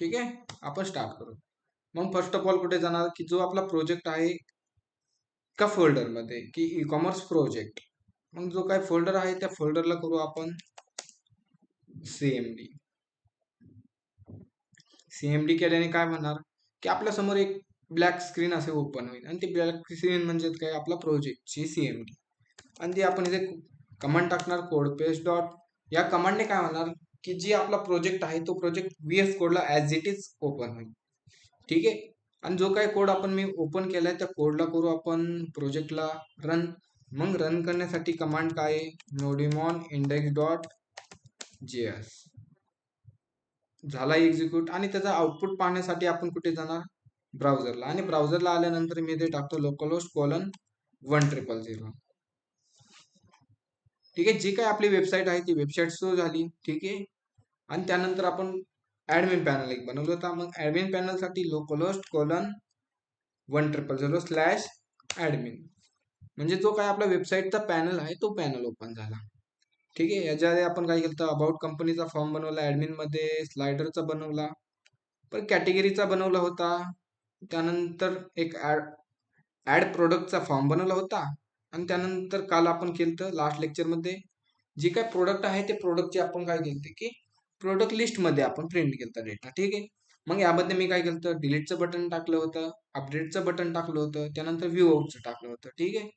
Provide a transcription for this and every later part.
ठीक आहे, आपण स्टार्ट करू. मग फर्स्ट ऑफ ऑल कुठे जाणार की जो आपला प्रोजेक्ट आहे का फोल्डरमध्ये की ई कॉमर्स प्रोजेक्ट. मग जो काय फोल्डर आहे त्या फोल्डरला करू आपण सीएमडी. सीएमडी केल्याने काय म्हणणार की आपल्या समोर एक ब्लॅक स्क्रीन असे ओपन होईल आणि ती ब्लॅक स्क्रीन म्हणजे काय आपला प्रोजेक्टची सीएमडी. आणि ती आपण इथे कमांड टाकणार कोड पेस्ट डॉट. या कमांडने काय होणार की जी आपला प्रोजेक्ट आहे तो प्रोजेक्ट VS कोडला ॲज इट इज ओपन होईल. ठीक आहे. आणि जो काही कोड आपण मी ओपन केलाय त्या कोडला करू आपण प्रोजेक्टला रन. मग रन करण्यासाठी कमांड काय आहे नोडिमॉन इंडेक्स डॉट जेएस. झाला एक्झिक्यूट. आणि त्याचा आउटपुट पाहण्यासाठी आपण कुठे जाणार ब्राउझरला. आणि ब्राउझरला आल्यानंतर मी इथे टाकतो localhost:1000. ठीक आहे. जी काय आपली वेबसाईट आहे ती वेबसाईट सुरू झाली. ठीक आहे. आणि त्यानंतर आपण ऍडमिन पॅनल एक बनवलं होता. मग ऍडमिन पॅनल साठी localhost:1000/admin. म्हणजे जो काय आपला वेबसाईटचा पॅनल आहे तो पॅनल ओपन झाला. ठीक आहे. याच्या आधी आपण काय केलं अबाउट कंपनीचा फॉर्म बनवला, ऍडमिन मध्ये स्लायडरचा बनवला, पण कॅटेगरीचा बनवला होता. त्यानंतर एक ऍड प्रोडक्टचा फॉर्म बनवला होता. आणि त्यानंतर काल आपण केलं लास्ट लेक्चरमध्ये जे काय प्रोडक्ट आहे ते प्रोडक्टचे आपण काय केलं की प्रोडक्ट लिस्ट मध्ये आपण प्रिंट केलं डेटा. ठीक आहे. मग यामध्ये मी काय केलं डिलीटचं बटन टाकलं होतं, अपडेटचं बटन टाकलं होतं, त्यानंतर व्ह्यू आउटचं टाकलं होतं. ठीक आहे.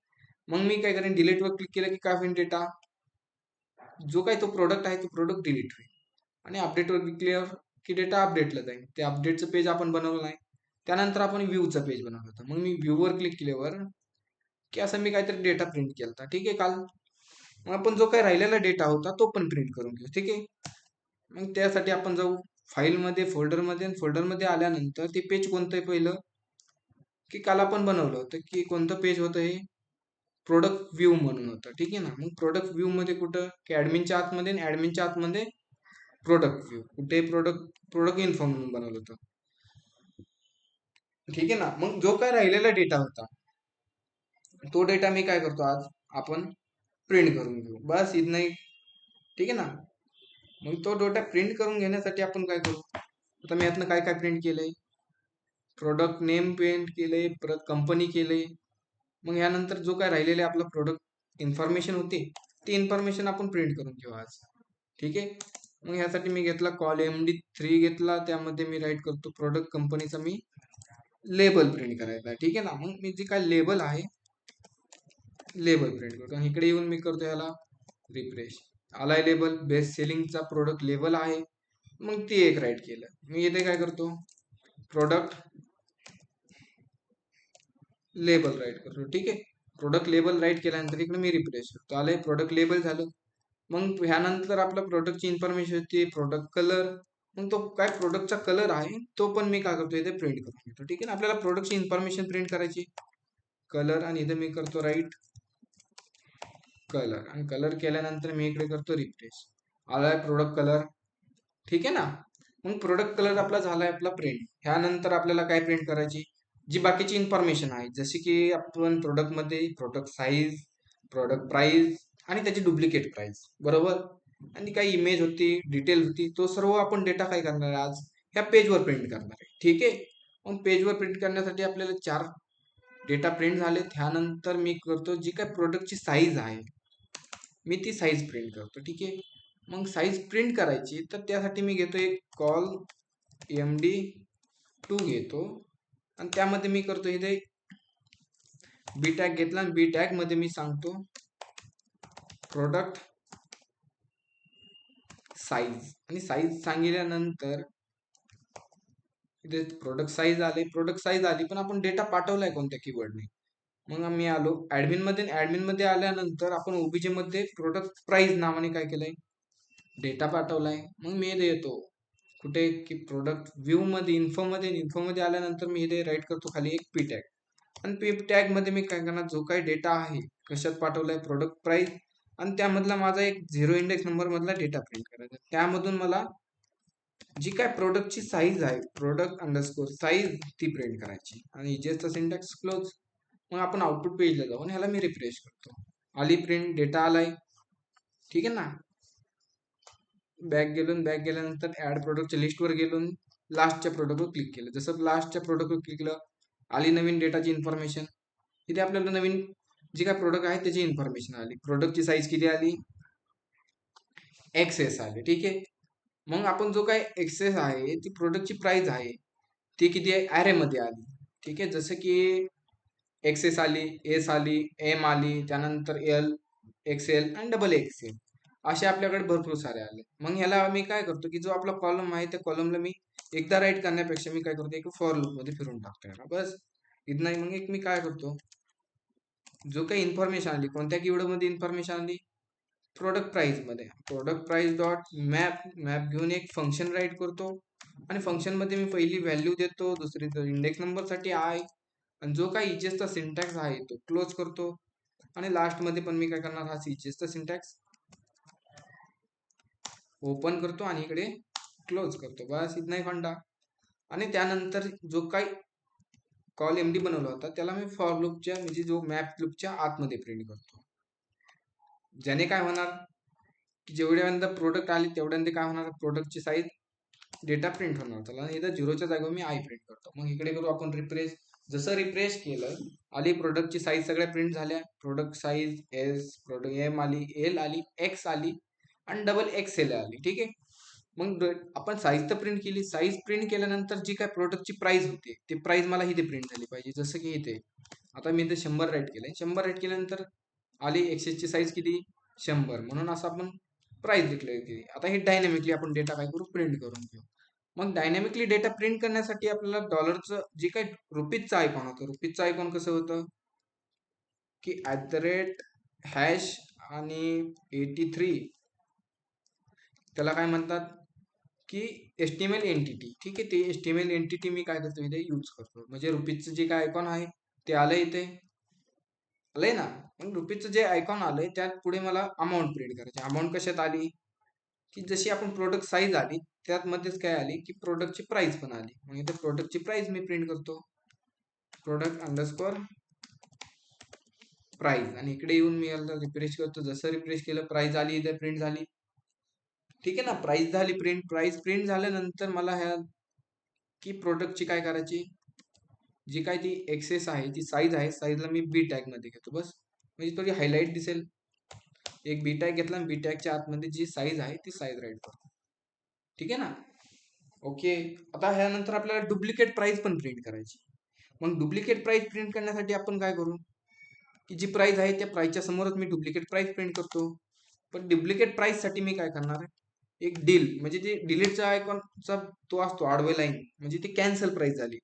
मग मी काय करेन डिलीटवर क्लिक केलं की काय होईल डेटा जो काही तो प्रोडक्ट आहे तो प्रोडक्ट डिलीट होईल. आणि अपडेटवर क्लिक केल्यावर की डेटा अपडेटला जाईल. ते अपडेटचं पेज आपण बनवलं नाही. त्यानंतर आपण व्ह्यूचं पेज बनवलं होतं. मग मी व्ह्यूवर क्लिक केल्यावर की असं मी काहीतरी डेटा प्रिंट केला होता. ठीक आहे काल. मग आपण जो काही राहिलेला डेटा होता तो पण प्रिंट करून घेऊ. ठीक आहे. मग त्यासाठी आपण जाऊ फाईलमध्ये फोल्डरमध्ये. फोल्डरमध्ये आल्यानंतर ते पेज कोणतं आहे पहिलं की काल आपण बनवलं होतं की कोणतं पेज होतं हे प्रोडक्ट व्ह्यू म्हणून होतं. ठीक आहे ना. मग प्रोडक्ट व्ह्यू मध्ये कुठं की ऍडमिनच्या आतमध्ये आणि ऍडमिनच्या आतमध्ये प्रोडक्ट व्ह्यू कुठे प्रोडक्ट इन्फो म्हणून बनवलं होतं. ठीक आहे ना. मग जो काय राहिलेला डेटा होता तो डेटा मी काय करतो आज आपण प्रिंट करून घेऊ बस इथं. ठीक आहे ना. मग तो डेटा प्रिंट करून घेण्यासाठी आपण काय करू आता मी यातनं काय काय प्रिंट केलंय प्रोडक्ट नेम प्रिंट केलंय, परत कंपनी केलंय. मग यानंतर जो काय राहिलेले आपलं प्रोडक्ट इन्फॉर्मेशन होती ती इन्फॉर्मेशन आपण प्रिंट करून घेऊ आज. ठीक आहे. मग यासाठी मी घेतला कॉल MD3 घेतला, त्यामध्ये मी राईट करतो प्रोडक्ट कंपनीचा मी लेबल प्रिंट करायचा. ठीक आहे ना. मग मी जे काय लेबल आहे लेबल प्रिंट करतो आणि इकडे येऊन मी करतो याला रिफ्रेश. आलाय लेबल बेस्ट सेलिंगचा प्रोडक्ट लेबल आहे. मग ती एक राईट केलं. मी इथे काय करतो प्रोडक्ट लेबल राईट करतो. ठीक आहे. प्रोडक्ट लेबल राईट केल्यानंतर इकडे मी रिफ्रेश करतो. आलंय प्रोडक्ट लेबल झालं. मग ह्यानंतर आपला प्रोडक्टची इन्फॉर्मेशन होती प्रोडक्ट कलर. मग तो काय प्रोडक्टचा कलर आहे तो पण मी काय करतो इथे प्रिंट करून घेतो. ठीक आहे ना. आपल्याला प्रोडक्टची इन्फॉर्मेशन प्रिंट करायची कलर आणि इथे मी करतो राईट कलर. आणि कलर केल्यानंतर मी इकडे करतो रिफ्रेश. आलाय प्रोडक्ट कलर. ठीक आहे ना. मग प्रोडक्ट कलर आपला झालाय आपला प्रिंट. ह्यानंतर आपल्याला काय प्रिंट करायची जी बाकीची इन्फॉर्मेशन आहे जशी की आपण प्रोडक्टमध्ये प्रोडक्ट साईज, प्रोडक्ट प्राइस आणि त्याची डुप्लिकेट प्राइस बरोबर. आणि काही इमेज होती डिटेल होती तो सर्व आपण डेटा काय करणार आहे आज ह्या पेजवर प्रिंट करणार आहे. ठीक आहे. मग पेजवर प्रिंट करण्यासाठी आपल्याला 4 डेटा प्रिंट झाले. त्यानंतर मी करतो जी काय प्रोडक्टची साईज आहे मी ती साईज प्रिंट करतो. ठीक आहे. मग साईज प्रिंट करायची तर त्यासाठी मी घेतो एक कॉल MD2 घेतो आणि त्यामध्ये मी करतो इथे बी टॅग घेतला आणि बी टॅग मध्ये मी सांगतो प्रोडक्ट साईज. आणि साईज सांगितल्यानंतर इथे प्रोडक्ट साईज आले प्रोडक्ट साईज आली पण आपण डेटा पाठवलाय कोणत्या कीवर्डने. मग मी आलो ऍडमिन मध्ये. ऍडमिन मध्ये आल्यानंतर आपण ओबीजे मध्ये प्रोडक्ट प्राइस नावाने काय केलंय डेटा पाठवलाय. मग मी इथे येतो कुठे की प्रोडक्ट व्ह्यू मध्ये इन्फो मध्ये आल्यानंतर मी इथे राईट करतो खाली एक पी टॅग. आणि पी टॅग मध्ये मी काय करणार जो काही डेटा आहे कशात पाठवलाय प्रोडक्ट प्राइस आणि त्यामधला माझा एक 0 इंडेक्स नंबर मधला डेटा प्रिंट करायचा. त्यामधून मला जी काय प्रोडक्टची साईज आहे प्रोडक्ट अंडरस्कोर साईज ती प्रिंट करायची. आणि जेचा सिंटॅक्स क्लोज. मग आपण आउटपुट पेजला जाऊ आणि ह्याला मी रिफ्रेश करतो. आली प्रिंट डेटा आलाय. ठीक आहे ना. बॅक गेल्यानंतर ऍड प्रोडक्टच्या लिस्टवर गेलो लास्टच्या प्रोडक्टवर क्लिक केलं. जसं लास्टच्या प्रोडक्टवर क्लिक केलं, आली नवीन डेटाची इन्फॉर्मेशन. इथे आपल्याला नवीन जी काय प्रोडक्ट आहे त्याची इन्फॉर्मेशन आली. प्रोडक्टची साईज किती आली, एक्सेस आली. ठीक आहे. मग आपण जो काय एक्सेस आहे ती प्रोडक्टची प्राइस आहे ती किती आहे, ॲरेमध्ये आली. ठीक आहे. जसं की एक्सेस आली, एस आली, एम आली, त्यानंतर एल, एक्सेल आणि डबल एक्सेल असे आपल्याकडे भरपूर सारे आले. मग ह्याला मी काय करतो की जो आपला कॉलम आहे त्या कॉलमला मी एकदा राईट करण्यापेक्षा मी काय करतो, एक फॉर लूप मध्ये फिरून टाकतो याला. बस इथं नाही. मग एक मी काय करतो, जो काही इन्फॉर्मेशन आली, कोणत्या कीवर्ड मध्ये इन्फॉर्मेशन आली, प्रोडक्ट प्राइस मध्ये, product price dot map, map घेऊन एक फंक्शन राईट करतो आणि फंक्शन मध्ये मी पहिली व्हॅल्यू देतो, दुसरी तर इंडेक्स नंबर साठी आय, आणि जो काही इचेसचा सिंटॅक्स आहे तो क्लोज करतो. आणि लास्ट मध्ये पण मी काय करणार, हा इचेसचा सिंटॅक्स ओपन करतो आणि इकडे क्लोज करतो. बस इथं नाही फंडा. आणि त्यानंतर जो काही कॉल एमडी बनवला होता त्याला मी फॉर लूपच्या म्हणजे जो मॅप लूपच्या आतमध्ये प्रिंट करतो. ज्याने काय होणार की जेवढ्यांदा प्रोडक्ट आले तेवढ्यांदा काय होणार, प्रोडक्टची साईज डेटा प्रिंट होणार. त्याला इथं झिरोच्या जागेवर मी आय प्रिंट करतो. मग इकडे करू आपण रिफ्रेश. जसं रिफ्रेश केलं, आली प्रोडक्टची साईज सगळ्या प्रिंट झाल्या. Product size S, product M आली, एल आली, एक्स आली आणि डबल एक्सेल आली. ठीक आहे. मग आपण साईज तर प्रिंट केली. साईज प्रिंट केल्यानंतर जी काय प्रोडक्टची प्राइस होती ती प्राइस मला इथे प्रिंट झाली पाहिजे. जसं की इथे आता मी इथे 100 राईट केलंय. 100 राईट केल्यानंतर आली एक्सेसची साईज किती, 100, म्हणून असं आपण प्राइस डिक्लेअर केली. आता हे डायनॅमिकली आपण डेटा काय करू, प्रिंट करून घेऊ. मग डायनॅमिकली डेटा प्रिंट करण्यासाठी आपल्याला डॉलरचं जे काही रुपीजचं आयकॉन होतं, रुपीजचं आयकॉन कसं होतं की @ आणि 83, त्याला काय म्हणतात की एचटीएमएल एंटिटी. ठीक आहे. ते एचटीएमएल एंटिटी मी काय करतो इथे यूज करतो. म्हणजे रुपीजचं जे काय आयकॉन आहे ते आलंय इथे, आलंय ना. मग रुपीजचं जे आयकॉन आलंय त्यात पुढे मला अमाऊंट प्रिंट करायची. अमाऊंट कशात आली की जशी आपण प्रोडक्ट साईज आली त्यात मध्येच काय आली की प्रोडक्टची प्राइस पण आली. मग इथे प्रोडक्टची प्राइस मी प्रिंट करतो, प्रोडक्ट अंडरस्कोर प्राइस. आणि इकडे येऊन मी याला रिफ्रेश करतो. जसं रिफ्रेश केलं प्राइस आली इथे प्रिंट झाली. ठीक आहे ना. प्राइस झाली प्रिंट. प्राइस प्रिंट झाल्यानंतर मला ह्या की प्रोडक्टची काय करायची, जी काय ती एक्सेस आहे ती साईज आहे, साईजला मी बी टॅग मध्ये घेतो. बस म्हणजे थोडी हायलाइट दिसेल. एक बी टॅग घेतला आणि बी टॅगच्या आतमध्ये जी साईज आहे ती साईज राईट करतो. ठीक आहे ना. ओके. आता ह्यानंतर आपल्याला डुप्लिकेट प्राइस पण प्रिंट करायची. मग डुप्लिकेट प्राइस प्रिंट करण्यासाठी आपण काय करू की जी प्राइस आहे त्या प्राइसच्या समोरच मी डुप्लिकेट प्राइस प्रिंट करतो. पण डुप्लिकेट प्राइस साठी मी काय करणार आहे, एक डील म्हणजे जे डिलीटचा आयकॉनचा तो असतो आडवे लाईन, म्हणजे ती कॅन्सल प्राइस झाली.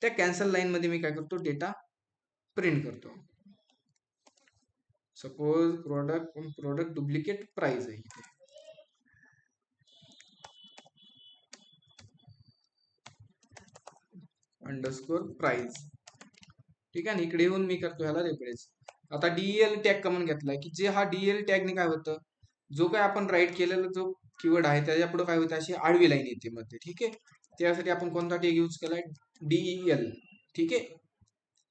त्या कॅन्सल लाईन मध्ये मी काय करतो, डेटा प्रिंट करतो. सपोज प्रोडक्ट डुप्लिकेट प्राइस आहे इथे, अंडरस्कोर प्राइस. ठीक आहे. इकडे येऊन मी करतो ह्याला रिफ्रेश. आता डीएल टॅग कमन घेतलाय की जे हा डीएल टॅगने काय होतं, जो काय आपण राईट केलेला जो कीवर्ड आहे त्याच्या पुढे काय होतं, अशी आडवी लाईन येते मध्ये. ठीक आहे. त्यासाठी आपण कोणता टॅग यूज केलाय, डीईएल. ठीक आहे.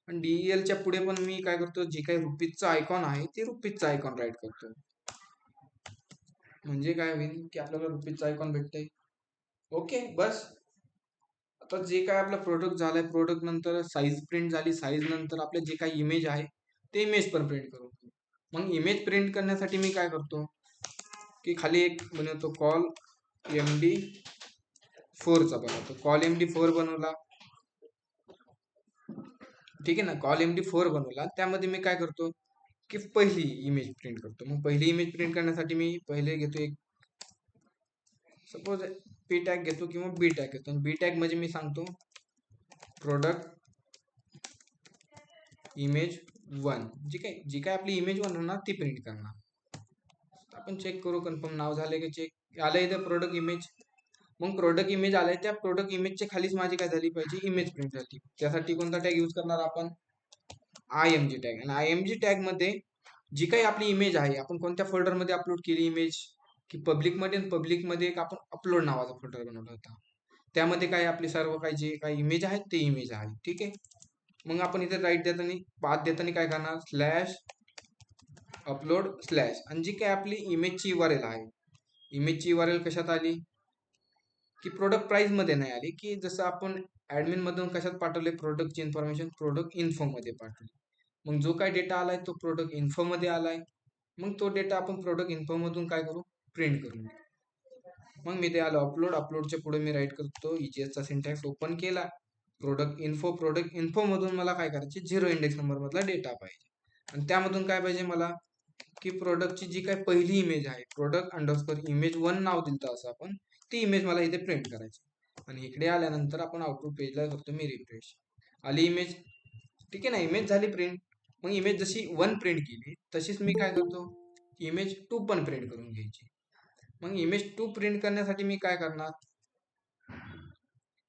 आणि डीईएलच्या पुढे पण मी काय करतो, जे काही रुपीजचा आयकॉन आहे ते रुपीजचा आयकॉन राईट करतो. म्हणजे काय होईल की आपल्याला रुपीजचा आयकॉन भेटतंय. ओके. बस आता जे काय आपलं प्रोडक्ट झालंय, प्रोडक्ट नंतर साईज प्रिंट झाली, साईज नंतर आपले जे काही इमेज आहे ते इमेज पण प्रिंट करू. मग इमेज प्रिंट करण्यासाठी मी काय करतो की खाली एक बनवतो कॉल एमडी 4चा बनवतो. कॉल एमडी 4 बनवला. ठीक आहे ना. कॉल एमडी 4 बनवला, त्यामध्ये मी काय करतो की पहिली इमेज प्रिंट करतो. मग पहिली इमेज प्रिंट करण्यासाठी मी पहिले घेतो एक सपोज पी टॅग घेतो किंवा बी टॅग घेतो. बी टॅग म्हणजे मी सांगतो प्रोडक्ट इमेज 1, जी काय आपली इमेज 1 होणार ती प्रिंट करणार. आपण चेक करू कन्फर्म नाव झाले की चेक आलंय इथं प्रोडक्ट इमेज. मग प्रोडक्ट इमेज आलाय, त्या प्रोडक्ट इमेजच्या खालीच माझी काय झाली पाहिजे, इमेज प्रिंट झाली. त्यासाठी कोणता टॅग यूज करणार आपण, आयएमजी टॅग. आणि आयएमजी टॅग मध्ये जी काही आपली इमेज आहे आपण कोणत्या फोल्डर मध्ये अपलोड केली इमेज, की पब्लिक मध्ये. पब्लिक मध्ये एक आपण अपलोड नावाचा फोल्डर बनवला होता, त्यामध्ये काय आपली सर्व काही जे काही इमेज आहेत ते इमेज आहे. ठीक आहे. मग आपण इथे राईट देताना पाथ देताना काय करणार, स्लॅश अपलोड स्लॅश, आणि जी काय आपली इमेजची URL आहे, इमेजची URL कशात आली, की प्रोडक्ट प्राइस मध्ये नाही आली, की जसं आपण ऍडमिन मधून कशात पाठवले, प्रोडक्टची इन्फॉर्मेशन प्रोडक्ट इन्फो मध्ये पाठवली. मग जो काय डेटा आलाय तो प्रोडक्ट इन्फो मध्ये आलाय. मग तो डेटा आपण प्रोडक्ट इन्फो मधून काय करू, प्रिंट करून घेऊ. मग मी ते आलं अपलोड, अपलोडच्या पुढे मी राईट करतो ईजीएसचा सिंटॅक्स ओपन केला. प्रोडक्ट इन्फो मधून मला काय करायचे, 0 इंडेक्स नंबर मधला डेटा पाहिजे. आणि त्यामधून काय पाहिजे मला, की प्रोडक्टची जी काय पहिली इमेज आहे, प्रोडक्ट अंडरस्कोर इमेज 1 नाव दिलं असं आपण, ती इमेज मला इथे प्रिंट करायची. आणि इकडे आल्यानंतर आपण आउटपुट पेजला करतो मी रिफ्रेश. आली इमेज, ठीक आहे ना, इमेज झाली प्रिंट. मग इमेज जशी 1 प्रिंट केली तशीच मी काय करतो, इमेज 2 पण प्रिंट करून घ्यायची. मग इमेज 2 प्रिंट करण्यासाठी मी काय करणार,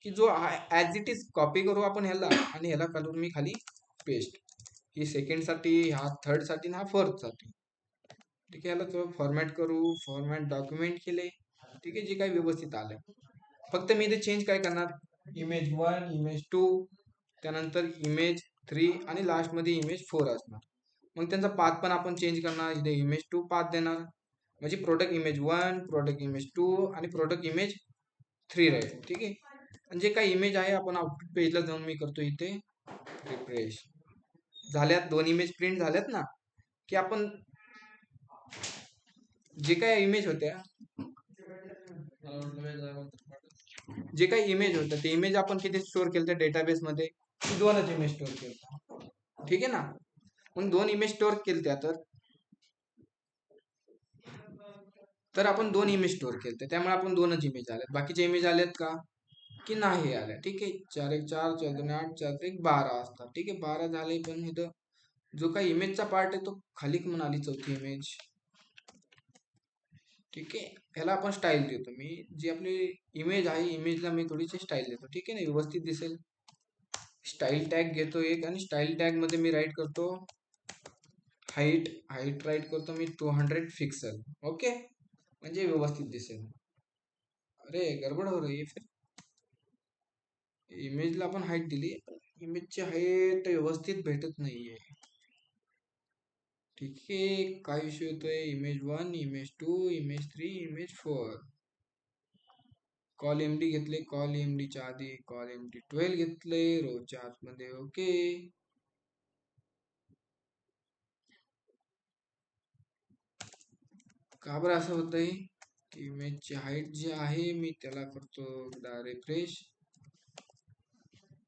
की जो ऍज इट इज कॉपी करू आपण ह्याला, आणि ह्याला करून मी खाली पेस्ट. ही सेकंड साठी, हा थर्ड साठी, हा फोर्थ साठी. ठीक आहे, याला फॉर्मॅट करू, फॉर्मॅट डॉक्युमेंट केले. ठीक आहे, जे काही व्यवस्थित आलंय. फक्त मी इथे चेंज काय करणार, इमेज 1, इमेज 2, त्यानंतर इमेज 3 आणि लास्ट मध्ये इमेज 4 असणार. मग त्यांचा पाथ पण आपण चेंज करणार. इथे इमेज 2 पाथ देणार, म्हणजे प्रोडक्ट इमेज 1, प्रोडक्ट इमेज 2 आणि प्रोडक्ट इमेज 3 राहील. ठीक आहे, आणि जे काही इमेज आहे आपण आउटपुट पेजला जाऊन मी करतो इथे रिफ्रेश. झाल्यात, 2 इमेज प्रिंट झाल्यात ना, की आपण जे काही इमेज होत्या, जे काही इमेज होत्या ते इमेज आपण किती स्टोअर केलं डेटाबेस मध्ये, 2च इमेज स्टोअर केलं. ठीक आहे ना, मग 2 इमेज स्टोअर केल्या, तर आपण 2 इमेज स्टोअर केल्या, त्यामुळे आपण 2च इमेज आल्यात. बाकीचे इमेज आल्यात का, की नाही आल्या. ठीक आहे, 4 1 4, 4 2 8, 4 1 12 असतात. ठीक आहे, 12 झाले. पण इथं जो काही इमेजचा पार्ट आहे तो खाली म्हणाली चौथी इमेज. ठीक आहे, ह्याला आपण स्टाईल देतो. मी जी आपली इमेज आहे, इमेजला मी थोडीशी स्टाईल देतो. ठीक आहे ना, व्यवस्थित दिसेल. स्टाईल टॅग घेतो एक, आणि स्टाईल टॅग मध्ये मी राईट करतो हाईट. हाईट राईट करतो मी 200 पिक्सल. ओके, म्हणजे व्यवस्थित दिसेल. अरे गडबड हो रही है फिर. इमेजला आपण हाईट दिली, इमेजची हाईट व्यवस्थित भेटत नाहीये. ठीक आहे, काय इश्यू येतोय, image 1, image 2, image 3, image 4. Call MD घेतले, कॉल एमडीच्या आधी कॉल एमडी 12 घेतले रोच्या आतमध्ये. ओके, का बरं असं होतंय, इमेजची हाईट जी आहे मी त्याला करतो रिफ्रेश.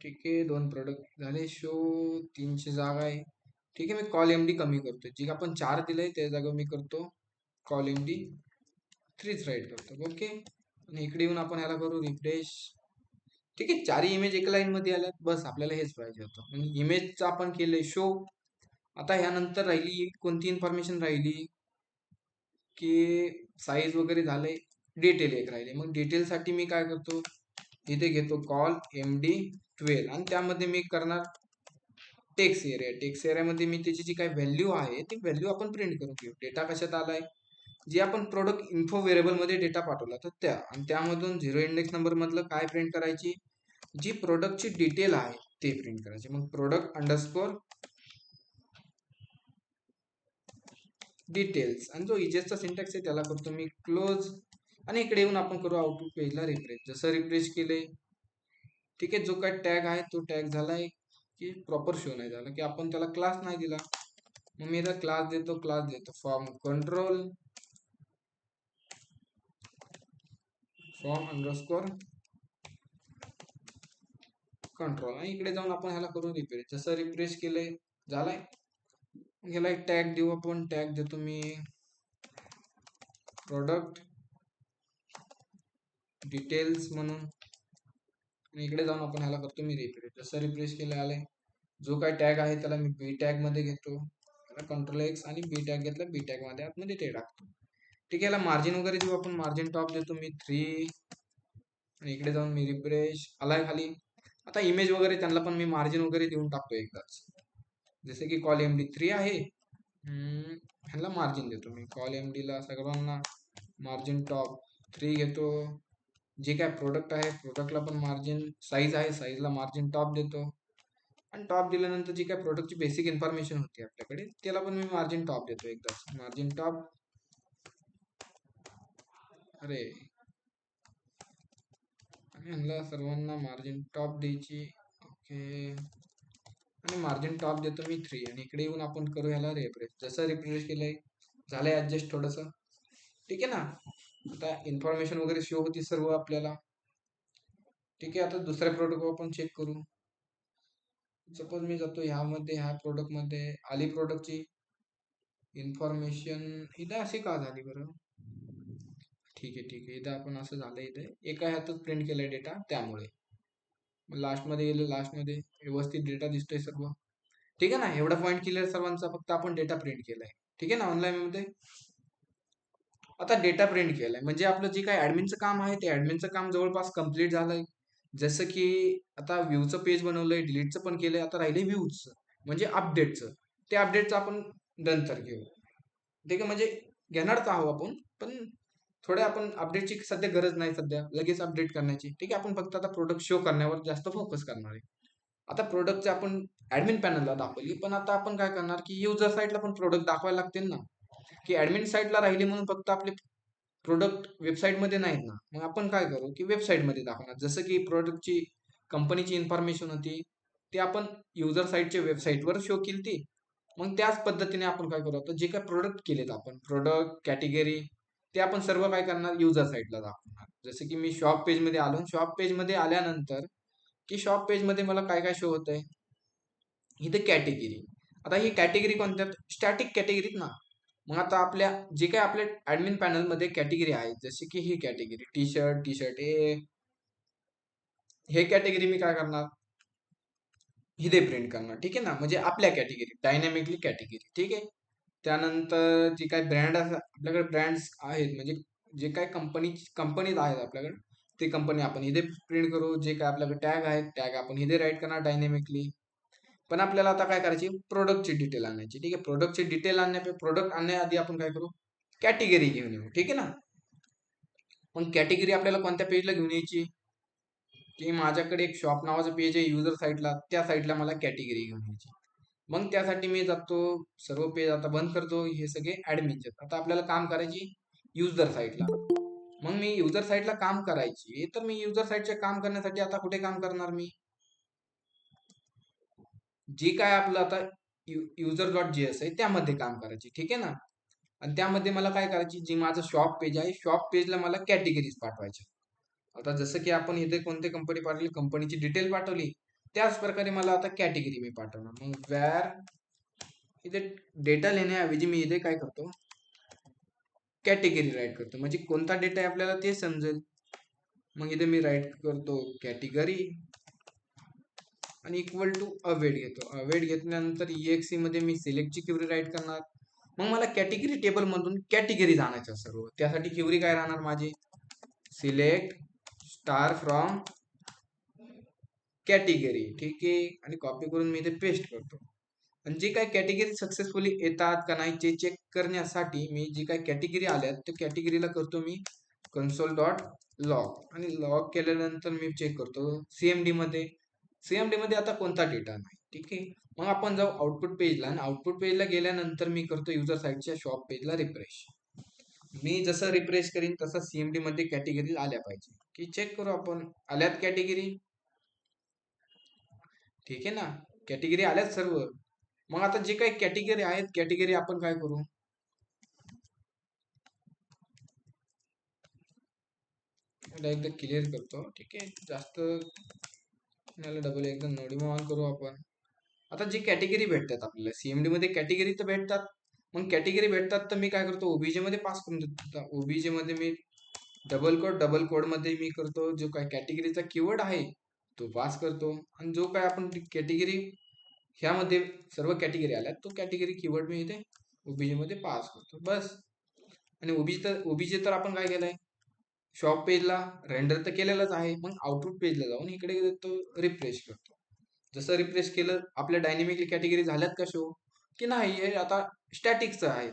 ठीक आहे, 2 प्रोडक्ट झाले शो, 3ची जागा आहे. ठीक आहे, मी कॉल एमडी कमी करतो, जे आपण 4 दिलंय त्या जागा मी करतो कॉल एमडी 3 राईट करतो. ओके, आणि इकडे येऊन आपण ह्याला करू रिफ्रेश. ठीक आहे, 4 इमेज एका लाईन मध्ये आल्यात, बस आपल्याला हेच पाहिजे होतं. म्हणजे इमेजचं आपण केलंय शो. आता ह्यानंतर राहिली कोणती इन्फॉर्मेशन राहिली, की साईज वगैरे झाले, डिटेल एक राहिले. मग डिटेल साठी मी काय करतो, इथे घेतो कॉल एमडी 12, आणि त्यामध्ये मी करणार टेक्स्ट एरिया. टेक्स्ट एरियामध्ये मी त्याची जी काही व्हॅल्यू आहे ती व्हॅल्यू आपण प्रिंट करून घेऊ. डेटा कशात आलाय, जे आपण प्रोडक्ट इन्फो व्हेरिएबल मध्ये डेटा पाठवला तर त्या, आणि त्यामधून 0 इंडेक्स नंबर मधलं काय प्रिंट करायची, जी प्रोडक्टची डिटेल आहे ते प्रिंट करायचे. मग प्रोडक्ट अंडरस्कोर डिटेल्स, आणि जो इजेसचा सिंटॅक्स आहे त्याला करतो मी क्लोज. आणि इकडे येऊन आपण करू आउटपुट पेजला रिफ्रेश. जसं रिफ्रेश केले, ठीक आहे, जो काय टॅग आहे तो टॅग झालाय, की प्रॉपर शो नाही झाला, की आपण त्याला क्लास नाही दिला. मग मी इथं क्लास देतो form control, form underscore control. आणि इकडे जाऊन आपण ह्याला करून रिफ्रेश. जसं रिफ्रेश केलंय झालाय. ह्याला एक टॅग देऊ आपण. टॅग देतो मी प्रोडक्ट डिटेल्स म्हणून, आणि इकडे जाऊन आपण ह्याला करतो मी रिफ्रेश. जसं रिफ्रेश केलं आलंय, जो काय टॅग आहे त्याला मी बी टॅग मध्ये घेतो, कंट्रोल एक्स, आणि बी टॅग घेतला, बी टॅग मध्ये आतमध्ये ते टाकतो. ठीक आहे, याला मार्जिन वगैरे देऊ आपण. मार्जिन टॉप देतो मी 3, आणि इकडे जाऊन मी रिफ्रेश आलाय खाली. आता इमेज वगैरे त्यांना पण मी मार्जिन वगैरे देऊन टाकतो एकदाच. जसे की कॉल एमडी 3 आहे, ह्याला मार्जिन देतो मी. कॉल एमडी ला सर्वांना मार्जिन टॉप 3 घेतो. जे काय प्रोडक्ट आहे प्रोडक्टला पण मार्जिन, साईज आहे साईजला मार्जिन टॉप देतो. आणि टॉप दिल्यानंतर जी काय प्रोडक्टची बेसिक इन्फॉर्मेशन होती आपल्याकडे त्याला पण मी मार्जिन टॉप देतो एकदाच. मार्जिन टॉप, अरे यांना सर्वांना मार्जिन टॉप द्यायची. ओके, आणि मार्जिन टॉप देतो मी 3, आणि इकडे येऊन आपण करू ह्याला रिफ्रेश. जसं रिफ्रेश केलंय झालंय ऍडजस्ट थोडस. ठीक आहे ना. आता इन्फॉर्मेशन वगैरे शो होती सर्व आपल्याला. ठीक आहे, आता दुसऱ्या प्रोडक्ट आपण चेक करू. सपोज मी जातो ह्यामध्ये, ह्या प्रोडक्ट मध्ये आली प्रोडक्टची इन्फॉर्मेशन. इथं अशी का झाली बरं? ठीक आहे ठीक आहे, इथं आपण असं झालं, इथे एका ह्यातच प्रिंट केलाय डेटा त्यामुळे. लास्ट मध्ये गेले, लास्ट मध्ये व्यवस्थित डेटा दिसतोय सर्व. ठीक आहे ना. एवढा पॉईंट क्लिअर सर्वांचा, फक्त आपण डेटा प्रिंट केलाय. ठीक आहे ना. ऑनलाईन मध्ये आता डेटा प्रिंट केलाय म्हणजे आपलं जे काही ऍडमिनचं काम आहे ते ऍडमिनचं काम जवळपास कम्प्लीट झालंय. जसं की आता व्ह्यूचं पेज बनवलंय, डिलीटचं पण केलंय, आता राहिले व्ह्यूजचं म्हणजे अपडेटचं. ते अपडेटचं आपण नंतर घेऊ. ठीक आहे, म्हणजे घेणारच आहोत आपण, पण थोड्या आपण अपडेटची सध्या गरज नाही, सध्या लगेच अपडेट करण्याची. ठीक आहे, आपण फक्त आता प्रोडक्ट शो करण्यावर जास्त फोकस करणार आहे. आता प्रोडक्टचे आपण ऍडमिन पॅनलला दाखवली, पण आता आपण काय करणार की युजर साईडला पण प्रोडक्ट दाखवायला लागतील ना. की ऍडमिन साईडला राहिली म्हणून फक्त आपले प्रोडक्ट वेबसाईटमध्ये नाहीत ना. मग आपण काय करू की वेबसाईटमध्ये दाखवणार. जसं की प्रोडक्टची कंपनीची इन्फॉर्मेशन होती, ती आपण युजर साईटच्या वेबसाईटवर शो केली ती. मग त्याच पद्धतीने आपण काय करू, आता जे काय प्रोडक्ट केलेत आपण, प्रोडक्ट कॅटेगरी, ते आपण सर्व काय करणार युजर साईटला दाखवणार. जसं की मी शॉप पेजमध्ये आलो, शॉप पेजमध्ये आल्यानंतर की शॉप पेजमध्ये मला काय काय शो होत आहे, इथे कॅटेगरी. आता ही कॅटेगरी कोणत्या, स्टॅटिक कॅटेगरीत ना. मग आता आपल्या जे काही आपल्या ऍडमिन पॅनल मध्ये कॅटेगरी आहे, जसे की ही category T shirt, T shirt हे कॅटेगरी मी काय करणार, इथे प्रिंट करणार. ठीक आहे ना. म्हणजे आपल्या कॅटेगरी, डायनॅमिकली कॅटेगरी. ठीक आहे. त्यानंतर जे काही ब्रँड आपल्याकडे ब्रँड्स आहेत, म्हणजे जे काही कंपनीज आहेत आपल्याकडे, ते कंपनी आपण इथे प्रिंट करू. जे काय आपल्याकडे टॅग आहेत, टॅग आपण इथे राईट करणार डायनॅमिकली. पण आपल्याला आता काय करायची, प्रोडक्टची डिटेल आणायची. ठीक आहे, प्रोडक्टची डिटेल प्रोडक्ट आणण्याआधी आपण काय करू, कॅटेगरी घेऊन येऊ. ठीक आहे ना. मग कॅटेगरी आपल्याला कोणत्या पेजला घेऊन यायची, की माझ्याकडे एक शॉप नावाचं पेज आहे युजर साईडला, त्या साईडला मला कॅटेगरी घेऊन यायची. मग त्यासाठी मी जातो, सर्व पेज आता बंद करतो, हे सगळे ऍडमिनचे. आता आपल्याला काम करायची युजर साईडला. मग मी युजर साईडला काम करायची, तर मी युजर साईडचे काम करण्यासाठी आता कुठे काम करणार, मी जे काय आपलं आता user.js आहे त्यामध्ये काम करायची. ठीक आहे ना. आणि त्यामध्ये मला काय करायची, जी माझं शॉप पेज आहे, शॉप पेजला मला कॅटेगरीज पाठवायच्या. आता जसं की आपण इथे कोणती कंपनी पाठवली, कंपनीची डिटेल पाठवली, त्याच प्रकारे मला आता कॅटेगरी मी पाठवणार. मग व्यार इथे डेटा लिहिण्याऐवजी मी इथे काय करतो, कॅटेगरी राईट करतो, म्हणजे कोणता डेटा आहे आपल्याला ते समजेल. मग इथे मी राईट करतो कॅटेगरी आणि इक्वल टू अवेट घेतो. अवेट घेतल्यानंतर EXE मध्ये मी सिलेक्टची क्वेरी राईट करणार. मग मला कॅटेगरी टेबल मधून कॅटेगरी आणायच्या सर्व. त्यासाठी क्वेरी काय राहणार माझी, सिलेक्ट स्टार फ्रॉम कॅटेगरी. ठीक आहे, आणि कॉपी करून मी इथे पेस्ट करतो. आणि जे काही कॅटेगरी सक्सेसफुली येतात का नाही ते चेक करण्यासाठी मी जी काही कॅटेगरी आल्यात त्या कॅटेगरीला करतो मी कन्सोल डॉट लॉग, आणि लॉग केल्यानंतर मी चेक करतो सीएमडी मध्ये. सीएमडी मध्ये आता कोणता डेटा नाही. ठीक आहे. मग आपण जाऊ आउटपुट पेजला, आणि आउटपुट पेजला गेल्यानंतर मी करतो युजर साईटच्या शॉप पेजला रिफ्रेश. मी जसं रिफ्रेश करीन तसं सीएमडी मध्ये कॅटेगरी आल्या पाहिजे, की चेक करू आपण, आल्यात कॅटेगरी. ठीक आहे ना. कॅटेगरी आल्यात सर्व. मग आता जे काही कॅटेगरी आहेत, कॅटेगरी आपण काय करू, एकदा क्लिअर करतो. ठीक आहे, जास्त डबल एकदा नोडिमो ऑन करू आपण. आता जी कॅटेगरी भेटतात आपल्याला सीएमडी मध्ये, कॅटेगरी तर भेटतात. मग कॅटेगरी भेटतात तर मी काय करतो, ओबीजे मध्ये पास करून देतो. ओबीजे मध्ये मी डबल कोड मध्ये मी करतो, जो काय कॅटेगरीचा कीवर्ड आहे तो पास करतो. आणि जो काय आपण कॅटेगरी ह्यामध्ये सर्व कॅटेगरी आल्यात, तो कॅटेगरी कीवर्ड मी इथे ओबीजे मध्ये पास करतो, बस. आणि ओबीजे तर आपण काय केलंय, शॉप पेजला रेंडर तर केलेलंच आहे. मग आउटपुट पेजला जाऊन इकडे तो रिफ्रेश करतो. जसं रिफ्रेश केलं, आपल्या डायनेमिकली कॅटेगरी झाल्यात का शो, की नाही, हे आता स्टॅटिकचं आहे.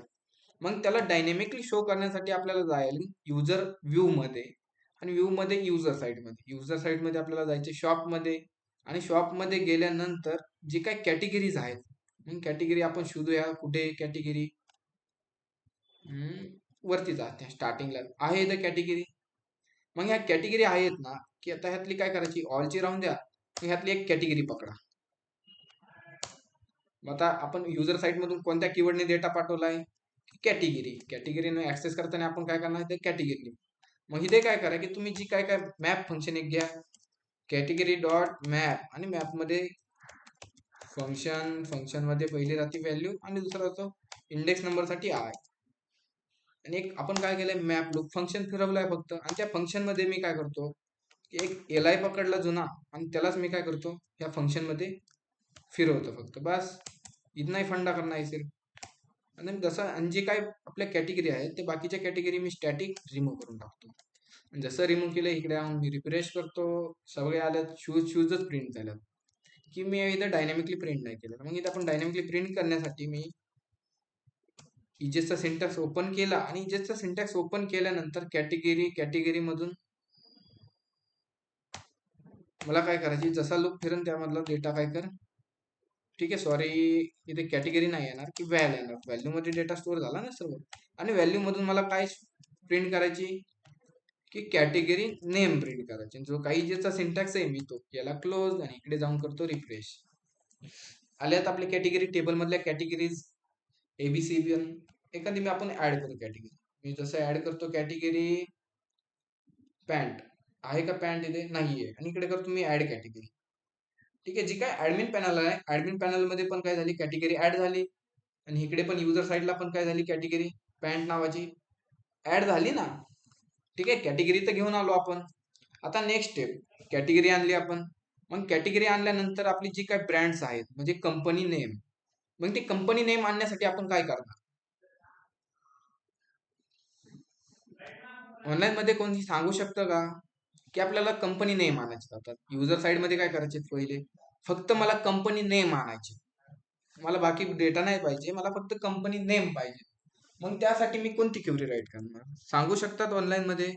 मग त्याला डायनेमिकली शो करण्यासाठी आपल्याला जायला युजर व्ह्यू मध्ये, आणि व्ह्यू मध्ये युजर साईड मध्ये आपल्याला जायचे शॉप मध्ये. आणि शॉप मध्ये गेल्यानंतर जे काही कॅटेगरीज आहेत, मग कॅटेगरी आपण शोधूया, कुठे कॅटेगरी, वरती जाते स्टार्टिंगला आहे इथं कॅटेगरी. मग ह्या कॅटेगरी आहेत ना, की आता ह्यातली काय करायची, ऑलची राहून द्या, ह्यातली एक कॅटेगरी पकडा. आता आपण युजर साईट मधून कोणत्या कीवर्डने डेटा पाठवलाय, कॅटेगरी. कॅटेगरीने ऍक्सेस करताना आपण काय करणार, ते कॅटेगरी. मग इथे काय करा की तुम्ही जी काय काय मॅप फंक्शन एक घ्या, कॅटेगरी डॉट मॅप, आणि मॅप मध्ये फंक्शन मध्ये पहिली राहते व्हॅल्यू आणि दुसरा होतो इंडेक्स नंबर साठी आय. आणि एक आपण काय केलंय, मॅप लूप फंक्शन फिरवलंय फक्त, आणि त्या फंक्शन मध्ये मी काय करतो, एक एल आय पकडला जुना, आणि त्यालाच मी काय करतो या फंक्शन मध्ये फिरवतो फक्त, बस. इथनाही फंडा करना है सिर्फ. आणि जसं, आणि जे काय आपल्या कॅटेगरी आहे ते बाकीच्या कॅटेगरी मी स्टॅटिक रिमूव्ह करून टाकतो. आणि जसं रिमूव्ह केलं, इकडे आणून मी रिफ्रेश करतो, सगळे आल्यात, शूजच प्रिंट झाल्यात, की मी इथं डायनॅमिकली प्रिंट नाही केलं. मग इथं आपण डायनॅमिकली प्रिंट करण्यासाठी मी इजेसचा सिंटॅक्स ओपन केला, आणि इजेसचा सिंटॅक्स ओपन केल्यानंतर कॅटेगरी मधून मला काय करायची, जसा लूप फिरून त्यामधला डेटा काय कर, ठीक आहे, सॉरी, इथे कॅटेगरी नाही येणार, की व्हॅल येणार. व्हॅल्यू मध्ये डेटा स्टोअर झाला ना सर्व, आणि व्हॅल्यू मधून मला काय प्रिंट करायची, की कॅटेगरी नेम प्रिंट करायची. जो काही ज्याचा सिंटॅक्स आहे मी तो याला क्लोज, आणि इकडे जाऊन करतो रिफ्रेश. आल्यात आपल्या कॅटेगरी टेबल मधल्या कॅटेगरीज ABCBN. एखादी मी आपण ऍड करू कॅटेगरी. मी जसं ऍड करतो कॅटेगरी पॅन्ट, आहे का पॅन्ट इथे, नाहीये, आणि इकडे करतो मी ऍड कॅटेगरी. ठीक आहे, जी काय ऍडमिन पॅनल आहे, ऍडमिन पॅनल मध्ये पण काय झाली, कॅटेगरी ऍड झाली, आणि इकडे पण युजर साईडला पण काय झाली, कॅटेगरी पॅन्ट नावाची ऍड झाली ना. ठीक आहे, कॅटेगरी तर घेऊन आलो आपण. आता नेक्स्ट स्टेप, कॅटेगरी आणली आपण. मग कॅटेगरी आणल्यानंतर आपली जी काय ब्रँड्स आहेत, म्हणजे कंपनी नेम, मग ती कंपनी नेम आणण्यासाठी आपण काय करणार, ऑनलाईन मध्ये कोणी सांगू शकतं का, की आपल्याला कंपनी नेम आणायचे जातात. युजर साईड मध्ये काय करायचे, पहिले फक्त मला कंपनी नेम आणायचे, मला बाकी डेटा नाही पाहिजे, मला फक्त कंपनी नेम पाहिजे. मग त्यासाठी मी कोणती क्वेरी राईट करणार, सांगू शकतात ऑनलाईन मध्ये.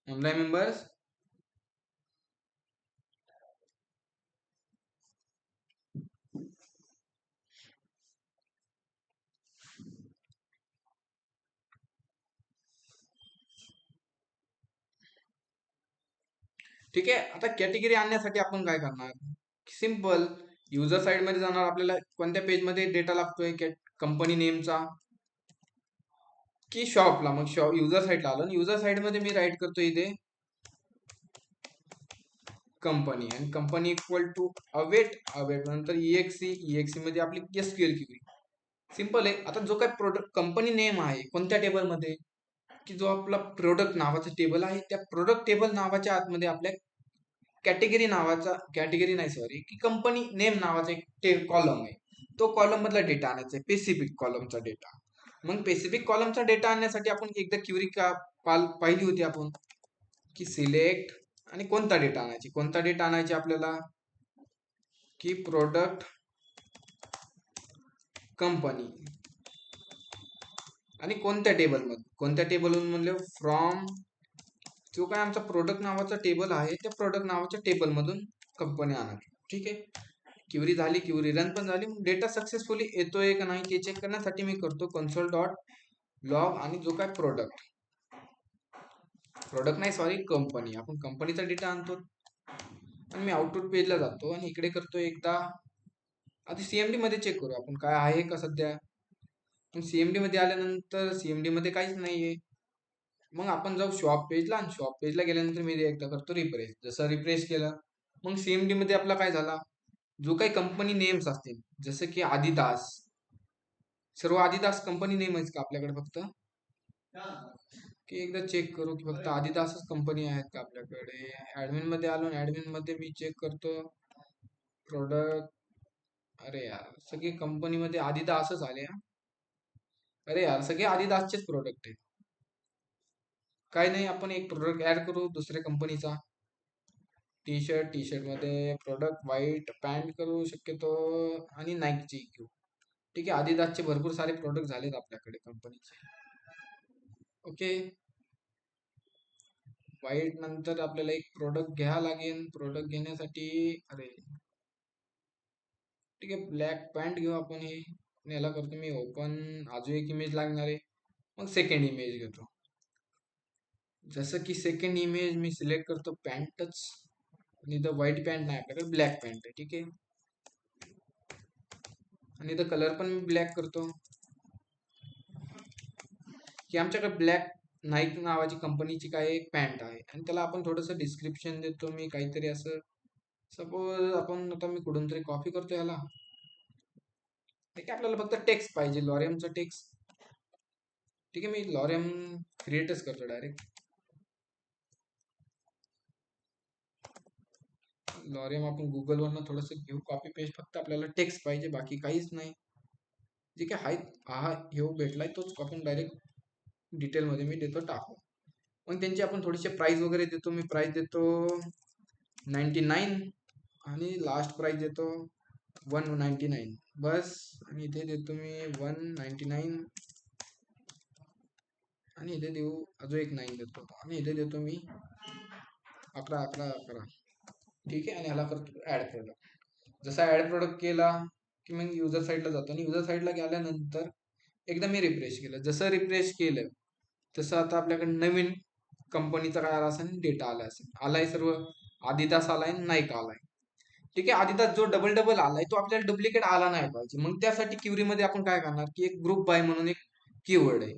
ऑनलाईन मेंबर्स, ठीक आहे. आता कॅटेगरी आणण्यासाठी आपण काय करणार, सिंपल, युजर साईड मध्ये जाणार, आपल्याला कोणत्या पेज मध्ये डेटा लागतोय कंपनी नेमचा, की शॉपला. मग शॉप युजर साईडला आलो, आणि युजर साईड मध्ये मी राईट करतो इथे कंपनी, आणि कंपनी इक्वल टू अवेट नंतर EXE मध्ये आपली SQL क्वेरी. सिंपल आहे. आता जो काय प्रोडक्ट कंपनी नेम आहे कोणत्या टेबल मध्ये, की जो आपला प्रोडक्ट नावाचा टेबल आहे, त्या प्रोडक्ट टेबल नावाच्या आतमध्ये आपल्या कॅटेगरी नाही सॉरी, की कंपनी नेम नावाचा एक कॉलम आहे. तो कॉलम मधला डेटा आणायचा आहे, स्पेसिफिक कॉलमचा डेटा. मग स्पेसिफिक कॉलमचा डेटा आणण्यासाठी आपण एकदा क्वेरी का पाहिली होती आपण, की सिलेक्ट, आणि कोणता डेटा आणायची आपल्याला, की प्रोडक्ट कंपनी, आणि कोणत्या टेबल म्हणले, फ्रॉम, जो काय आमचा प्रोडक्ट नावाचा टेबल आहे त्या प्रोडक्ट नावाच्या टेबल मधून कंपनी आणायची. ठीक आहे, क्वेरी झाली, क्वेरी रन पण झाली. डेटा सक्सेसफुली येतोय का नाही ते चेक करण्यासाठी मी करतो कन्सोल डॉट लॉग, आणि जो काय प्रोडक्ट नाही सॉरी, कंपनी, आपण कंपनीचा डेटा आणतो, आणि मी आउटपुट पेजला जातो, आणि इकडे करतो एकदा, आधी CMD मध्ये चेक करू आपण काय आहे का सध्या. CMD मध्ये आल्यानंतर CMD मध्ये काहीच नाहीये. मग आपण जाऊ शॉप पेजला, आणि शॉप पेजला गेल्यानंतर मी एकदा करतो रिफ्रेश. जसं रिफ्रेश केलं, मग CMD मध्ये आपला काय झाला, जो काही कंपनी नेम्स असतील, जसं की आदिदास, सर्व आदिदास कंपनी नेम आहेत का आपल्याकडे फक्त, की एकदा चेक करू की फक्त आदिदासच कंपनी आहेत का आपल्याकडे. ऍडमिन मध्ये आलो, ऍडमिन मध्ये मी चेक करतो प्रोडक्ट, अरे यार सगळे कंपनी मध्ये आदिदासच आले हा. अरे यार सगळे आदिदासचेच प्रोडक्ट आहेत. काय नाही, आपण एक प्रोडक्ट ऍड करू दुसऱ्या कंपनीचा, टी शर्ट मध्ये प्रोडक्ट व्हाईट पॅन्ट करू शक्यतो, आणि नाईकची घेऊ. ठीक आहे, आदिदासचे भरपूर सारे प्रोडक्ट झालेत आपल्याकडे कंपनीचे. ओके, व्हाईट नंतर आपल्याला एक प्रोडक्ट घ्यावं लागेल. प्रोडक्ट घेण्यासाठी अरे ठीक आहे, ब्लॅक पॅन्ट घेऊ आपण. हे आणि याला करतो मी ओपन. अजून एक इमेज लागणार आहे. मग सेकंड इमेज घेतो. जसं की सेकंड इमेज मी सिलेक्ट करतो पॅन्टच. आणि इथं व्हाईट पॅन्ट नाही, आपल्याकडे ब्लॅक पॅन्ट आहे. ठीक आहे, आणि इथं कलर पण मी ब्लॅक करतो. की आमच्याकडे ब्लॅक नाईक नावाची कंपनीची काय एक पॅन्ट आहे, आणि त्याला आपण थोडंसं डिस्क्रिप्शन देतो मी काहीतरी असं. सपोज आपण आता मी कुठून तरी कॉपी करतो याला. ठीक आहे, आपल्याला फक्त टेक्स्ट पाहिजे, लॉरियमचं टेक्स्ट. ठीक आहे, मी लॉरियम क्रिएटच करतो डायरेक्ट. लॉरियम आपण गुगलवरनं थोडंसं घेऊ कॉपी पेस्ट. फक्त आपल्याला टेक्स्ट पाहिजे, बाकी काहीच नाही. जे काय आहे हा हे भेटलाय तोच आपण डायरेक्ट डिटेलमध्ये मी देतो टाकू. मग त्यांची आपण थोडीशी प्राइस वगैरे देतो. मी प्राइस देतो 99, आणि लास्ट प्राइस देतो 199 बस. आणि इथे देतो मी 199, आणि इथे देऊ अजून एक 9 देतो, आणि इथे देतो मी 11 11 11. ठीक आहे, आणि ह्याला करतो ऍड प्रोडक्ट. जसा ऍड प्रोडक्ट केला की मग युजर साईडला जातो, आणि युजर साईडला गेल्यानंतर एकदा मी रिफ्रेश केलं. जसं रिफ्रेश केलं तसं आता आपल्याकडे नवीन कंपनीचा काय आला असेल, डेटा आला असेल. आलाय सर्व, आदिदास आलाय, नाईक आलाय. ठीक आहे, आदिदास जो डबल डबल आलाय तो आपल्याला डुप्लिकेट आला नाही पाहिजे. मग त्यासाठी क्युरीमध्ये आपण काय करणार की एक ग्रुप बाय म्हणून एक कीवर्ड आहे.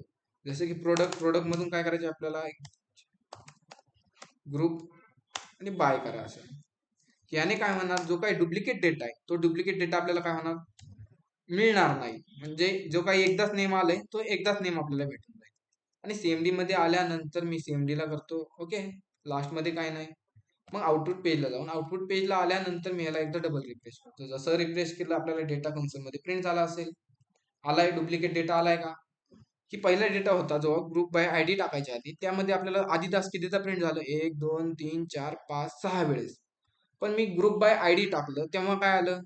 जसं की प्रोडक्ट मधून काय करायचे आपल्याला, ग्रुप आणि बाय करा असं. याने काय होणार, जो काही डुप्लिकेट डेटा आहे तो डुप्लिकेट डेटा आपल्याला काय होणार, मिळणार नाही. म्हणजे जो काही एकदाच नेम आलाय तो एकदाच नेम आपल्याला भेटून जाईल. आणि सीएमडी मध्ये आल्यानंतर मी सीएमडी ला करतो ओके. लास्ट मध्ये काय नाही. मग आउटपुट पेजला जाऊन आउटपुट पेजला आल्यानंतर मी याला एकदा डबल रिफ्रेश करतो. जसं रिफ्रेश केलं आपल्याला डेटा कन्सोल मध्ये प्रिंट झाला असेल. आलाय, डुप्लिकेट डेटा आलाय का. की पहिला डेटा होता जो ग्रुप बाय आयडी टाकायच्या आधी, त्यामध्ये आपल्याला आदिदास कितीचा प्रिंट झालं, 1 2 3 4 5 6 वेळेस. पण मी ग्रुप बाय आयडी टाकलं तेव्हा काय आलं,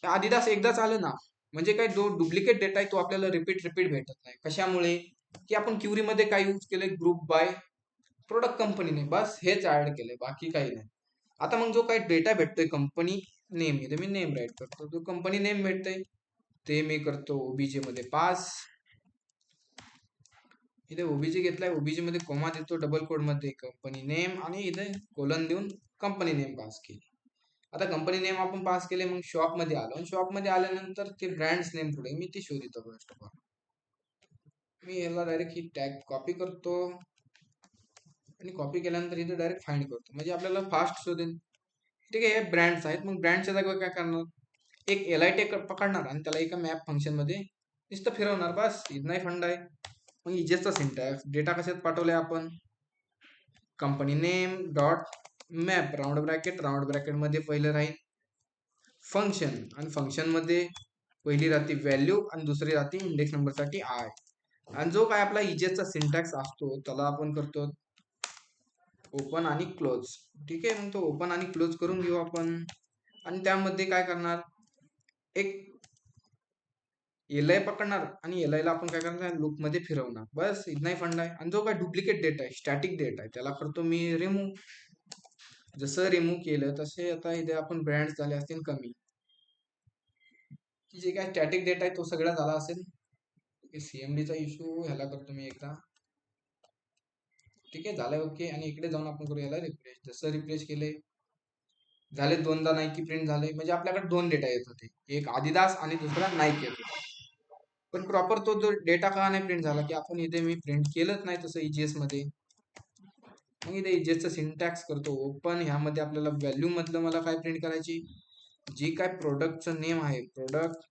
आदिदास एकदाच आलं ना. म्हणजे काय, जो डुप्लिकेट डेटा आहे तो आपल्याला रिपीट भेटत नाही. कशामुळे, की आपण क्युरी मध्ये काय यूज केलंय, ग्रुप बाय प्रोडक्ट कंपनीने, बस हेच ऍड केलंय, बाकी काही नाही. आता मग जो काही डेटा भेटतोय कंपनी नेम, इथे मी नेम राईट करतो. जो कंपनी नेम भेटतोय ते मी करतो ओबीजे मध्ये पास. इथे ओबीजी घेतलाय, ओबीजी मध्ये कोमा देतो डबल कोड मध्ये कंपनी नेम, आणि इथे कोलन देऊन कंपनी नेम पास केली. आता कंपनी नेम आपण पास केले. मग शॉप मध्ये आलो, शॉप मध्ये आल्यानंतर ते ब्रँड्स नेम पुढे मी ते शोधितो. फर्स्ट ऑफ ऑल मी याला डायरेक्ट ही टॅग कॉपी करतो, आणि कॉपी केल्यानंतर इथे डायरेक्ट फाइंड करतो, म्हणजे आपल्याला फास्ट शोधेल. ठीक आहे, हे ब्रँड्स आहेत. मग ब्रँडच्या जागेवर काय करणार, एक एलआय टेक पकडणार आणि त्याला एका मॅप फंक्शन मध्ये नुसतं फिरवणार, बस. इथनाही फंड आहे. मग इजेसचा सिंटॅक्स, डेटा कशात पाठवलाय आपण, company name dot map round bracket मध्ये पहिलं राहील फंक्शन, आणि फंक्शन मध्ये पहिली राहते व्हॅल्यू आणि दुसरी राहते इंडेक्स नंबर साठी आय. आणि जो काय आपला इजेसचा सिंटॅक्स असतो त्याला आपण करतो ओपन आणि क्लोज. ठीक आहे, मग तो ओपन आणि क्लोज करून घेऊ आपण. आणि त्यामध्ये काय करणार, एक एलआय पकडणार, आणि एलआय ला आपण काय करणार, लूप मध्ये फिरवणार, बस. इथनाही फंड आहे. आणि जो काय डुप्लिकेट डेटा आहे, स्टॅटिक डेटा आहे, त्याला करतो मी रिमूव्ह. जसं रिमूव्ह केलं तसे आता इथे आपण ब्रँड्स झाले असतील कमी. जे काय स्टॅटिक डेटा आहे तो सगळा झाला असेल. सीएमडीचा इश्यू ह्याला करतो मी एकदा. ठीक आहे, झालंय ओके. आणि इकडे जाऊन आपण करू याला रिफ्रेश. जसं रिफ्रेश केले झाले, दोनदा नाईकी प्रिंट झाले. म्हणजे आपल्याकडे दोन डेटा येत होते, एक आदिदास आणि दुसरा नाईक येत होता. पण प्रॉपर तो जो डेटा का नाही प्रिंट झाला, की आपण इथे मी प्रिंट केलंच नाही तसं इजीएस मध्ये. मग इथे इजीएसचं सिंटॅक्स करतो ओपन. ह्यामध्ये आपल्याला व्हॅल्यू मधलं मला काय प्रिंट करायची, जी काय प्रोडक्टचं नेम आहे, प्रोडक्ट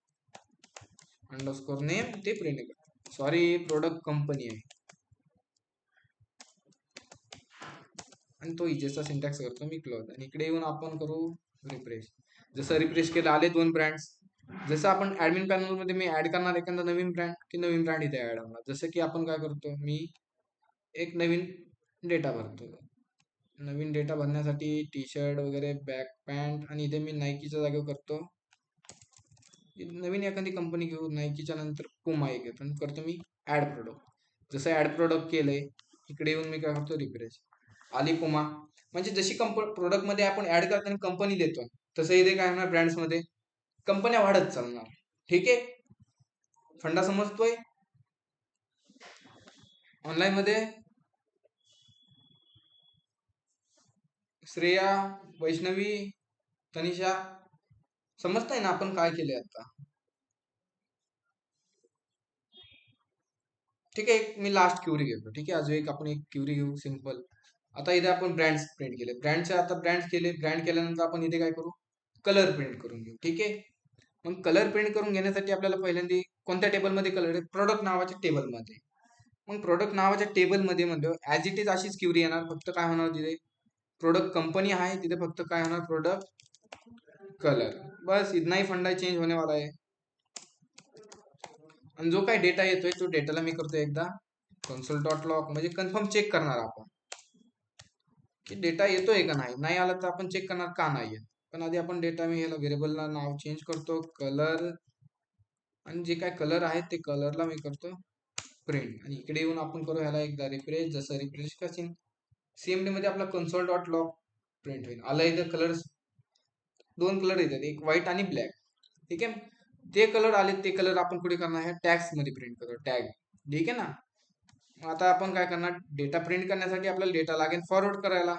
अंडरस्कोर नेम, ते प्रिंट कर. सॉरी, प्रोडक्ट कंपनी आहे. आणि तो इजेसचा सिंटॅक्स करतो मी क्लोज. आणि इकडे येऊन आपण करू रिफ्रेश. जसं रिफ्रेश केलं आले दोन ब्रँड्स. जसं आपण ऍडमिन पॅनल मध्ये मी ऍड करणार एखादा नवीन ब्रँड, की नवीन ब्रँड इथे ऍड होणार. जसं की आपण काय करतो, मी एक नवीन डेटा भरतो. नवीन डेटा भरण्यासाठी टी शर्ट वगैरे, बॅक पॅन्ट, आणि इथे मी नाईकीच्या जागेवर करतो नवीन एखादी कंपनी घेऊ. नाईकीच्या नंतर पुमा एक घेतो, आणि करतो मी ऍड प्रोडक्ट. जसं ऍड प्रोडक्ट केलंय, इकडे येऊन मी काय करतो रिफ्रेश. आलिपुमा. म्हणजे जशी प्रोडक्ट मध्ये आपण ऍड करताना कंपनी देतो, तसं इथे काय होणार, ब्रँड्स मध्ये कंपन्या वाढत चालणार. ठीक आहे, फंडा समजतोय. ऑनलाईन मध्ये श्रेया, वैष्णवी, तनिषा, समजताय ना आपण काय केले आता. ठीक आहे, मी लास्ट क्युरी घेतो. ठीक आहे, अजून एक आपण एक क्युरी घेऊ सिंपल. आता इथे आपण ब्रँड्स प्रिंट केले, ब्रँडचे आता ब्रँड केले. ब्रँड केल्यानंतर आपण इथे काय करू, कलर प्रिंट करून घेऊ. ठीक आहे, मग कलर प्रिंट करून घेण्यासाठी आपल्याला पहिल्यांदा कोणत्या टेबलमध्ये कलर आहे, प्रोडक्ट नावाच्या टेबलमध्ये. मग प्रोडक्ट नावाच्या टेबलमध्ये म्हणतो ऍज इट इज अशीच क्युरी येणार, फक्त काय होणार तिथे प्रोडक्ट कंपनी आहे, तिथे फक्त काय होणार, प्रोडक्ट कलर. बस इतना ही फंडा चेंज होने वाला है. आणि जो काही डेटा येतोय तो डेटाला मी करतो एकदा कन्सोल डॉट लॉग, म्हणजे कन्फर्म चेक करणार आपण की डेटा येतोय का नाही. नाही आला तर आपण चेक करणार का नाही येत. पण आधी आपण डेटा, मी ह्याला व्हेरिएबलला नाव चेंज करतो कलर, आणि जे काय कलर आहेत ते कलरला मी करतो प्रिंट. आणि इकडे येऊन आपण करू ह्याला एकदा रिफ्रेश. जसं रिफ्रेश करशील सीएमडी मध्ये आपला कन्सोल डॉट लॉग प्रिंट होईल. आला इथं कलर, दोन कलर येतात, एक व्हाईट आणि ब्लॅक. ठीक आहे, ते कलर आले, ते कलर आपण पुढे करणार आहे टॅग्स मध्ये प्रिंट करू, टॅग. ठीक आहे ना. आता आपण काय करणार, डेटा प्रिंट करण्यासाठी आपल्याला डेटा लागेल फॉरवर्ड करायला.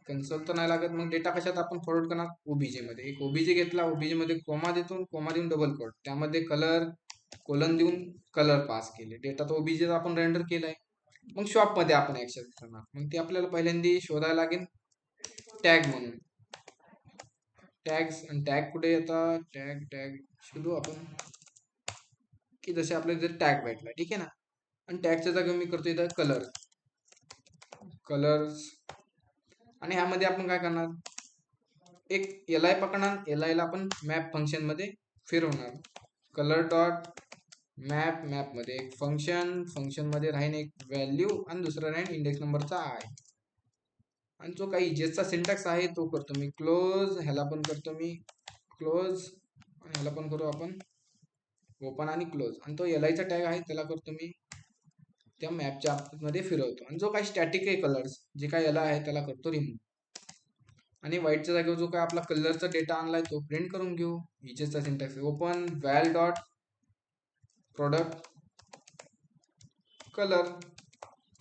कन्सोल तर नाही लागत, मग डेटा कशात आपण फॉरवर्ड करणार, ओबीजे मध्ये. एक ओबीजे घेतला, ओबीजे मध्ये कोमा देतो, कोमा देऊन डबल कोट, त्यामध्ये कलर कोलन देऊन कलर पास केले. डेटा तो ओबीजे आपण रेंडर केलाय. मग शॉप मध्ये आपण ऍक्सेस करणार, मग ते आपल्याला पहिल्यांदा शोधायला लागेल टॅग म्हणून. टॅग्स, आणि टॅग कुठे येतात, टॅग टॅग शोधू आपण की जसे आपल्याला जर टॅग भेटला. ठीक आहे ना. आणि टॅगच्या जागी मी करतो इथं कलर, कलर्स. आणि ह्यामध्ये आपण काय करणार, एक एल आय पकडणार, एल आय ला आपण मॅप फंक्शन मध्ये फिरवणार. कलर डॉट मॅप, मॅप मध्ये एक फंक्शन, फंक्शन मध्ये राहीन एक व्हॅल्यू, आणि दुसरा राहीन इंडेक्स नंबरचा आय. आणि जो काही इजेसचा सिंटॅक्स आहे तो करतो मी क्लोज, ह्याला पण करतो मी क्लोज, आणि ह्याला पण करू आपण ओपन आणि क्लोज. आणि तो एल आयचा टॅग आहे त्याला करतो मी त्या मॅपच्या मध्ये फिरवतो. आणि जो काही स्टॅटिक आहे कलर्स, जे काही एल आय आहे त्याला करतो रिमूव्ह. आणि व्हाईटच्या जागेवर जो काय आपला कलरचा डेटा आणलाय तो प्रिंट करून घेऊ. इजेसचा syntax open val dot product colour,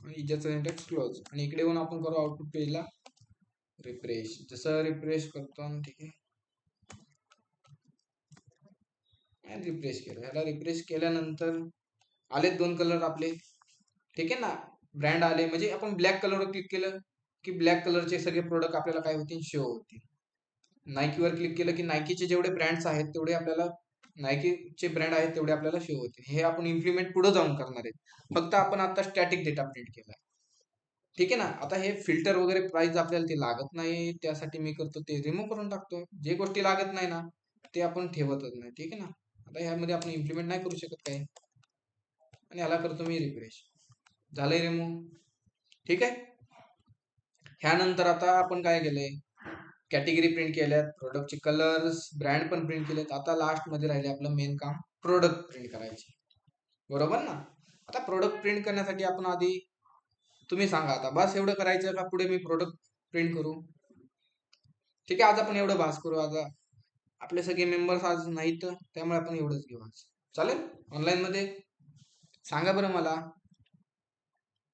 आणि इजेसचा सिंटॅक्स क्लोज. आणि इकडे येऊन आपण करू आउटपुट पेजला रिफ्रेश. जसं रिफ्रेश करतो, ठीक आहे, रिफ्रेश केलं. ह्याला रिफ्रेश केल्यानंतर आले दोन कलर आपले. ठीक आहे ना. ब्रँड आले, म्हणजे आपण ब्लॅक कलरवर क्लिक केलं की ब्लॅक कलरचे सगळे प्रोडक्ट आपल्याला काय होतील, शो होतील. नायकीवर क्लिक केलं की नायकीचे जेवढे ब्रँड्स आहेत तेवढे आपल्याला, नायकीचे ब्रँड आहेत तेवढे आपल्याला शो होतील. हे आपण इम्प्लिमेंट पुढे जाऊन करणार आहेत. फक्त आपण आता स्टॅटिक डेटा प्रिंट केला. ठीक आहे ना. आता हे फिल्टर वगैरे प्राइस आपल्याला ते लागत नाही, त्यासाठी मी करतो ते रिमूव्ह करून टाकतो. जे गोष्टी लागत नाही ना ते आपण ठेवतच नाही. ठीक आहे ना. आता ह्यामध्ये आपण इम्प्लिमेंट नाही करू शकत काही. आणि ह्याला करतो मी रिफ्रेश, झालंय रिमूव्ह. ठीक आहे. ह्यानंतर आता आपण काय केलंय, कॅटेगरी प्रिंट केल्यात, प्रोडक्टचे कलर्स, ब्रँड पण प्रिंट केलेत. आता लास्ट मध्ये राहिले आपलं मेन काम, प्रोडक्ट प्रिंट करायचे. बरोबर ना. आता प्रोडक्ट प्रिंट करण्यासाठी आपण आधी, तुम्ही सांगा आता, बस एवढं करायचं का पुढे मी प्रोडक्ट प्रिंट करू. ठीक आहे, आज आपण एवढं भास करू. आता आपले सगळे मेंबर्स आज नाहीत त्यामुळे आपण एवढंच घेऊ आज. चालेल ऑनलाईन मध्ये, सांगा बरं मला